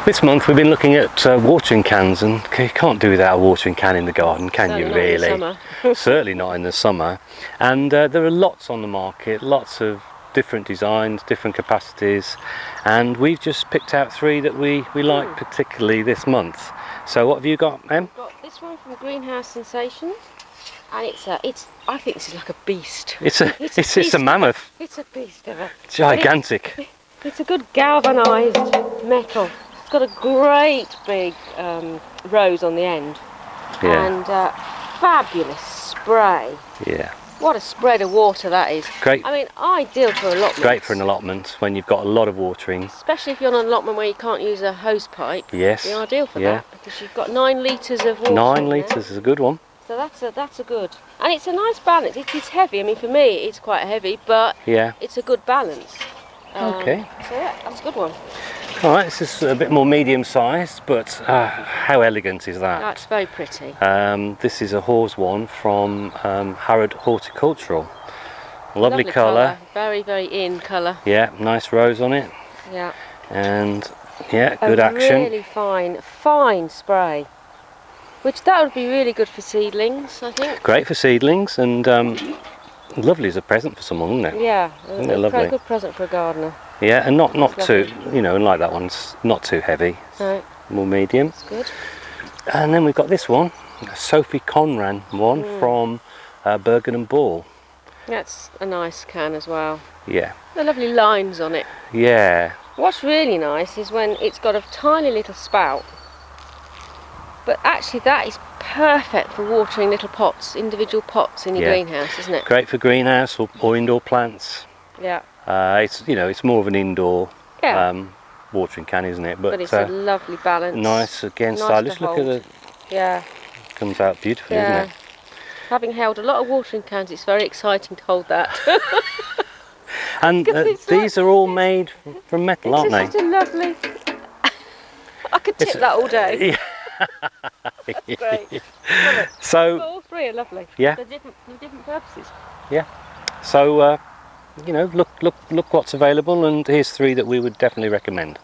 This month we've been looking at watering cans, and you can't do without a watering can in the garden, can you really? Not in the summer. Certainly not in the summer. And there are lots on the market, lots of different designs, different capacities, and we've just picked out three that we like particularly this month. So what have you got, Em? I've got this one from Greenhouse Sensations, and I think this is like a beast. It's a mammoth. It's a beast of a... Gigantic. It's a good galvanised metal. It's got a great big rose on the end, and fabulous spray. Yeah. What a spread of water that is. Great. I mean, ideal for allotments. Great for an allotment when you've got a lot of watering. Especially if you're on an allotment where you can't use a hose pipe. Yes. It'd be ideal for that, because you've got 9 litres of water. 9 litres is a good one. So that's a good. And it's a nice balance. It is heavy. I mean, for me, it's quite heavy, but it's a good balance. Okay. So yeah, that's a good one. All right, this is a bit more medium-sized, but how elegant is that? That's very pretty. This is a Hawes one from Harrod Horticultural. Lovely colour. Very, very in colour. Yeah, nice rose on it. Yeah. And good action. Really fine spray. Which that would be really good for seedlings, I think. Great for seedlings, and lovely as a present for someone, isn't it? Yeah, lovely. A good present for a gardener. Yeah, and not too, and like that one's not too heavy. No. More medium. That's good. And then we've got this one, a Sophie Conran one from Bergen and Ball. That's a nice can as well. Yeah. The lovely lines on it. Yeah. What's really nice is when it's got a tiny little spout, but actually that is perfect for watering little pots, individual pots in your greenhouse, isn't it? Great for greenhouse or indoor plants. Yeah. It's more of an indoor watering can, isn't it? But it's a lovely balance. Nice, again, stylish. Look at it. Yeah. Comes out beautifully, isn't it? Having held a lot of watering cans, it's very exciting to hold that. And these are all made from metal, aren't they? It's just a lovely... I could tip that all day. Yeah. Great. So all three are lovely. Yeah. They're different purposes. Yeah. So look what's available, and here's three that we would definitely recommend.